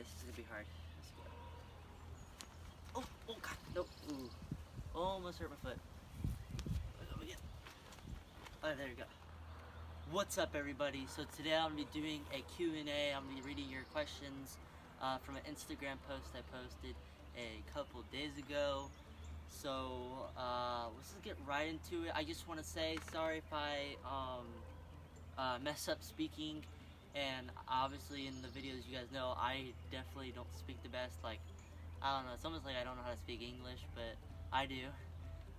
this is gonna be hard. Let's go. Oh god, no. Ooh. Almost hurt my foot. Again. Oh, there you go. What's up, everybody? So today I'm gonna be doing a Q&A. I'm gonna be reading your questions from an Instagram post I posted a couple days ago. So let's just get right into it. I just want to say sorry if I mess up speaking, and obviously in the videos you guys know I definitely don't speak the best. Like, I don't know, it's almost like I don't know how to speak English, but I do.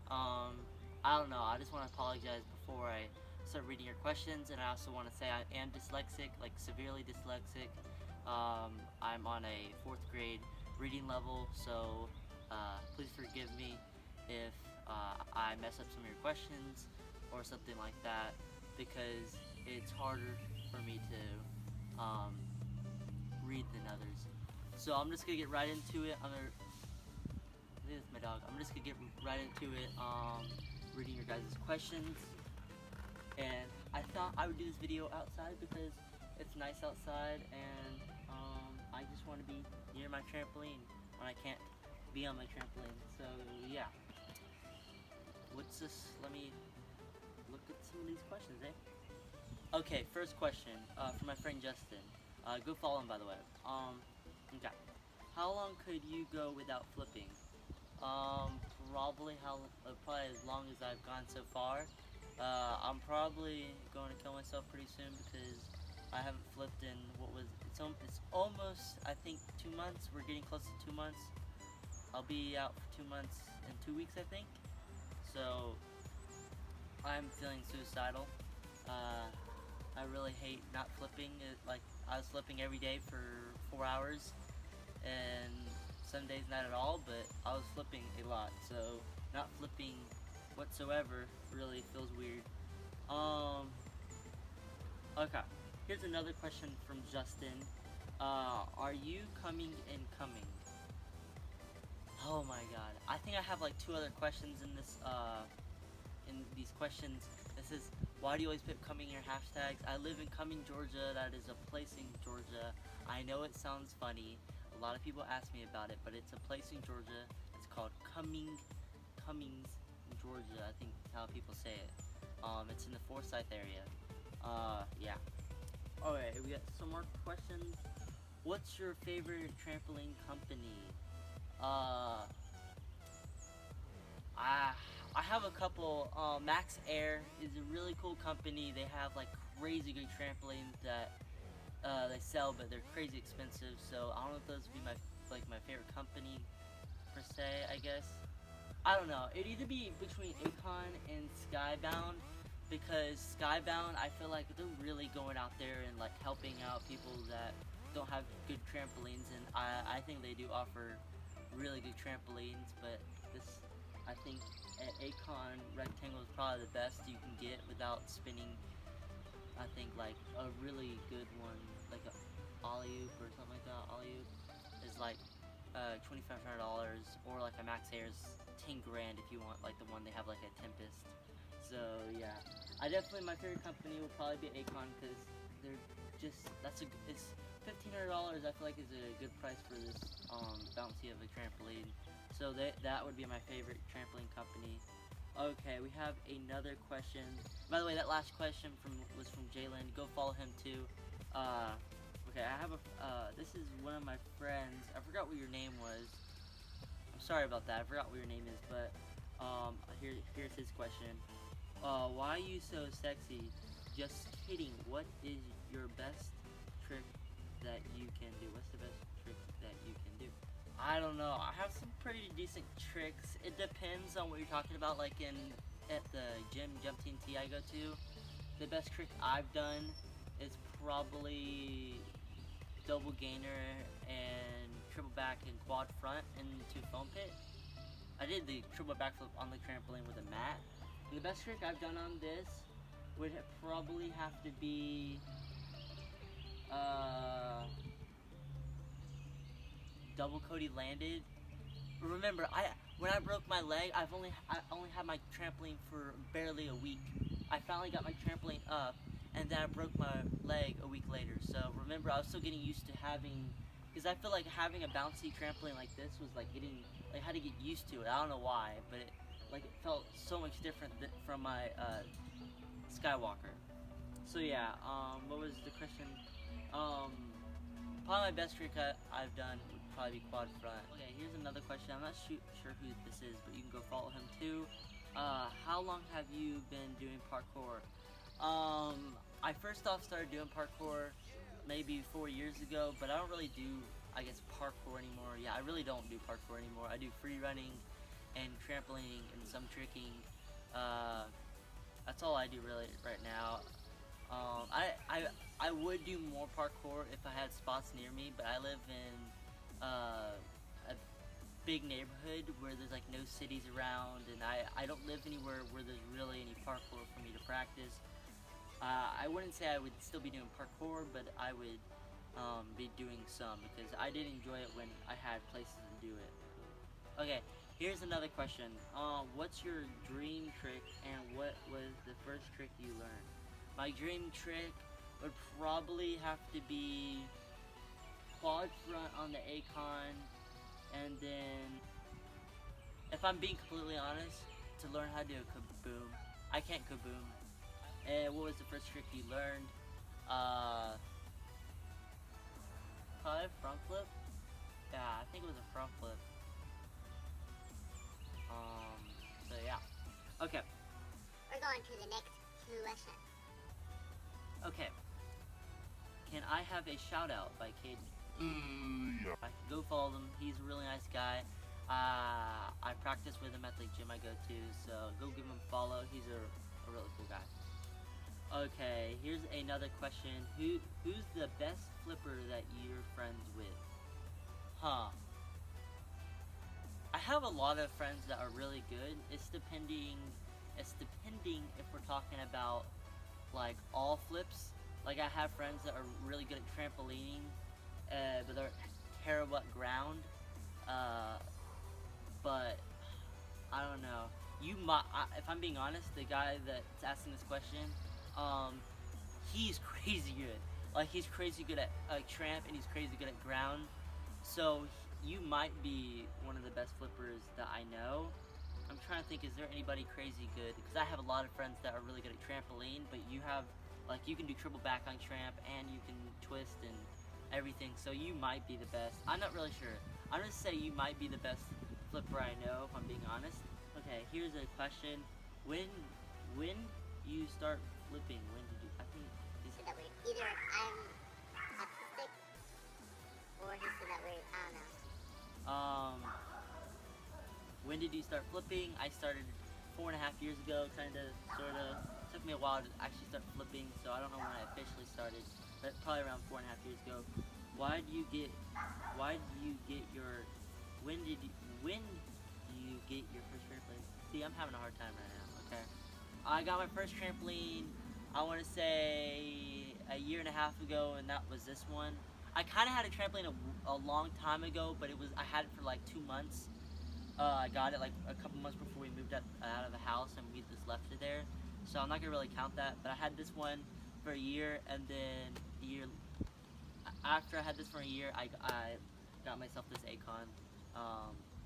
I don't know, I just want to apologize before I start reading your questions, and I also want to say I am dyslexic, like severely dyslexic. I'm on a 4th grade reading level, so please forgive me if I mess up some of your questions or something like that, because it's harder for me to read than others. So I'm just gonna get right into it. This is my dog. I'm just gonna get right into it, reading your guys' questions. And I thought I would do this video outside because it's nice outside, and I just want to be near my trampoline when I can't be on my trampoline. So yeah. What's this? Let me look at some of these questions, eh? Okay, first question from my friend Justin. Go follow him, by the way. Okay. How long could you go without flipping? Probably as long as I've gone so far. I'm probably going to kill myself pretty soon because I haven't flipped in it's almost, I think, 2 months. We're getting close to 2 months. I'll be out for 2 months in 2 weeks, I think. So I'm feeling suicidal. I really hate not flipping. Like, I was flipping every day for 4 hours, and some days not at all, but I was flipping a lot. So not flipping whatsoever really feels weird. Okay, here's another question from Justin. Are you coming and coming? Oh my god, I think I have like 2 other questions in this in these questions. This is, why do you always put coming in your hashtags? I live in Cumming, Georgia. That is a place in Georgia. I know it sounds funny. A lot of people ask me about it, but it's a place in Georgia. It's called Cummings, Georgia, I think how people say it. It's in the Forsyth area. Yeah. Alright, we got some more questions. What's your favorite trampoline company? I have a couple. Max Air is a really cool company. They have like crazy good trampolines that they sell, but they're crazy expensive. So I don't know if those would be my favorite company per se, I guess. I don't know. It'd either be between Akon and Skybound, because Skybound, I feel like they're really going out there and like helping out people that don't have good trampolines, and I think they do offer really good trampolines. But this, I think Akon Rectangle is probably the best you can get without spinning. I think like a really good one, like a Ollie-oop or something like that. Ollie-oop is like $2,500, or like a Max Air's 10 grand if you want like the one they have like a Tempest. So yeah, my favorite company will probably be Akon, because they're just, it's $1,500. I feel like is a good price for this bouncy of a trampoline. So that would be my favorite trampoline company. Okay, we have another question. By the way, that last question was from Jalen. Go follow him too. Okay, I have this is one of my friends. I forgot what your name was. I'm sorry about that. I forgot what your name is, but here's his question. Why are you so sexy? Just kidding. What is your best trick that you can do? What's the best trick that you can do? I don't know. I have some pretty decent tricks. It depends on what you're talking about. Like at the gym, Jump TNT I go to, the best trick I've done is probably double gainer and triple back and quad front into foam pit. I did the triple backflip on the trampoline with a mat. And the best trick I've done on this would probably have to be double Cody landed. Remember, when I broke my leg, I only had my trampoline for barely a week. I finally got my trampoline up, and then I broke my leg a week later. So remember, I was still getting used to having because I feel like having a bouncy trampoline like this was like I had to get used to it. I don't know why, but it felt so much different from my Skywalker. So yeah, what was the question? Probably my best trick I've done would probably be quad front. Okay, here's another question. I'm not sure who this is, but you can go follow him too. How long have you been doing parkour? I first off started doing parkour maybe 4 years ago, but I don't really do, I guess, parkour anymore. Yeah, I really don't do parkour anymore. I do free running and trampolining and some tricking. That's all I do really right now. I would do more parkour if I had spots near me, but I live in a big neighborhood where there's like no cities around, and I don't live anywhere where there's really any parkour for me to practice. I wouldn't say I would still be doing parkour, but I would be doing some because I did enjoy it when I had places to do it. Okay, here's another question. What's your dream trick, and what was the first trick you learned? My dream trick would probably have to be quad front on the Akon, and then, if I'm being completely honest, to learn how to do a kaboom. I can't kaboom. And what was the first trick you learned? Probably a front flip. Yeah, I think it was a front flip. So yeah. Okay. We're going to the next question. Okay. Can I have a shout out by Caden? Yeah. Go follow him. He's a really nice guy. I practice with him at the gym I go to, so go give him a follow. He's a really cool guy. Okay, here's another question. Who's the best flipper that you're friends with? Huh. I have a lot of friends that are really good. It's depending if we're talking about like all flips. Like I have friends that are really good at trampolining, but they're terrible at ground. But I don't know. If I'm being honest, the guy that's asking this question, he's crazy good. Like he's crazy good at tramp, and he's crazy good at ground. So you might be one of the best flippers that I know. I'm trying to think, is there anybody crazy good? Because I have a lot of friends that are really good at trampoline, but you have, like, you can do triple back on tramp, and you can twist and everything, so you might be the best. I'm not really sure. I'm gonna say you might be the best flipper I know, if I'm being honest. Okay, here's a question. When you start flipping, when did you, I think, So that we're either I'm autistic or he said that we're, I don't know. When did you start flipping? I started 4.5 years ago, kinda, sorta. It took me a while to actually start flipping, so I don't know when I officially started, but probably around 4.5 years ago. When did you get your first trampoline? See, I'm having a hard time right now, okay? I got my first trampoline, I wanna say a year and a half ago, and that was this one. I kinda had a trampoline a long time ago, but I had it for like 2 months. I got it like a couple months before we moved out of the house, and we just left it there. So I'm not gonna really count that, but I had this one for a year, and then after I had this for a year, I got myself this Akon.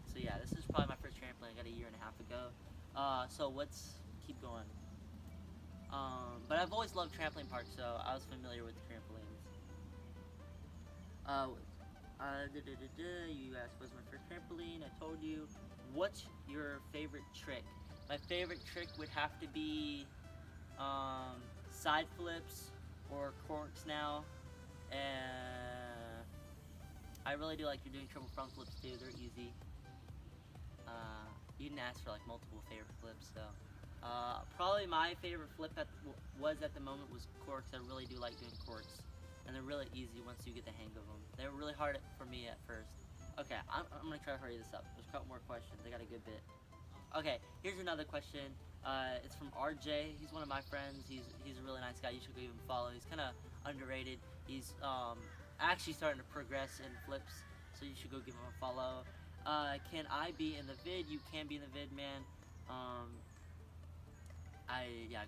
So yeah, this is probably my first trampoline I got a year and a half ago. So let's keep going. But I've always loved trampoline parks, so I was familiar with the trampolines. You asked what's my first trampoline. I told you. What's your favorite trick? My favorite trick would have to be side flips or corks now. And I really do like you're doing triple front flips too. They're easy. You didn't ask for like multiple favorite flips, so probably my favorite flip at the moment was corks. I really do like doing corks, and they're really easy once you get the hang of them. They were really hard for me at first. Okay, I'm gonna try to hurry this up. There's a couple more questions. I got a good bit. Okay, here's another question. It's from RJ. He's one of my friends. He's a really nice guy. You should go even follow. He's kind of underrated. He's actually starting to progress in flips, so you should go give him a follow. Can I be in the vid? You can be in the vid, man.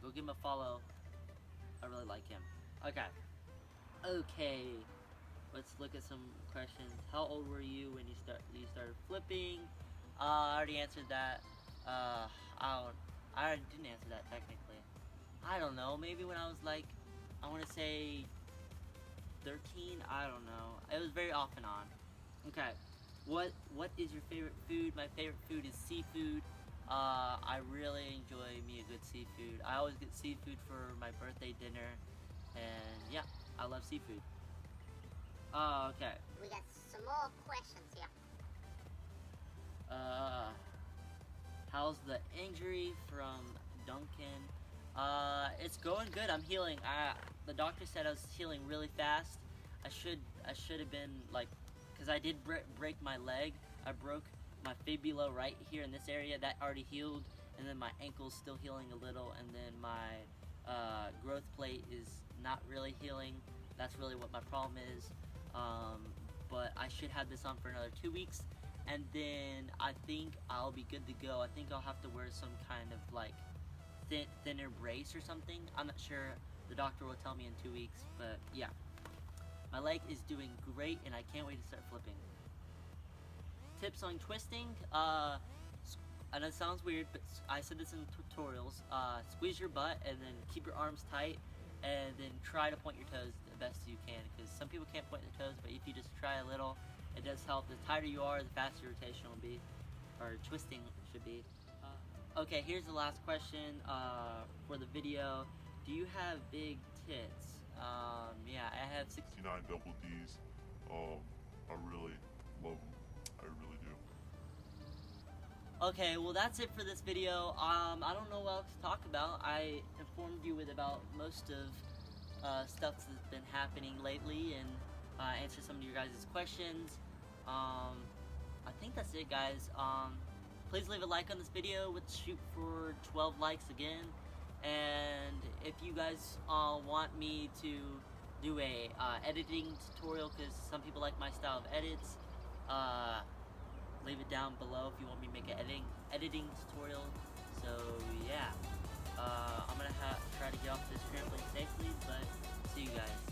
Go give him a follow. I really like him. Okay. let's look at some questions. How old were you when you started flipping? I already answered that. I didn't answer that technically. I don't know. Maybe when I was like, I want to say 13. I don't know. It was very off and on. Okay. What is your favorite food? My favorite food is seafood. I really enjoy me a good seafood. I always get seafood for my birthday dinner, and yeah, I love seafood. Okay. We got some more questions here. How's the injury from Duncan? It's going good. I'm healing. The doctor said I was healing really fast. I should have been like, cause I did break my leg. I broke my fibula right here in this area. That already healed, and then my ankle's still healing a little, and then my growth plate is not really healing. That's really what my problem is. But I should have this on for another 2 weeks, and then I think I'll be good to go. I think I'll have to wear some kind of like thinner brace or something. I'm not sure. The doctor will tell me in 2 weeks, but yeah. My leg is doing great, and I can't wait to start flipping. Tips on twisting. I know it sounds weird, but I said this in tutorials. Squeeze your butt, and then keep your arms tight, and then try to point your toes the best you can, because some people can't point their toes, but if you just try a little, it does help. The tighter you are, the faster your rotation will be, or twisting should be. Okay, here's the last question for the video. Do you have big tits? Yeah, I have 69 double D's. I really love them. I really do. Okay, well that's it for this video. I don't know what else to talk about. I informed you with about most of stuff that's been happening lately, and answered some of your guys' questions. I think that's it, guys. Please leave a like on this video. Let's shoot for 12 likes again. And if you guys want me to do a editing tutorial, because some people like my style of edits, leave it down below if you want me to make an editing tutorial. So yeah, I'm gonna try to get off this trampoline safely, but see you guys.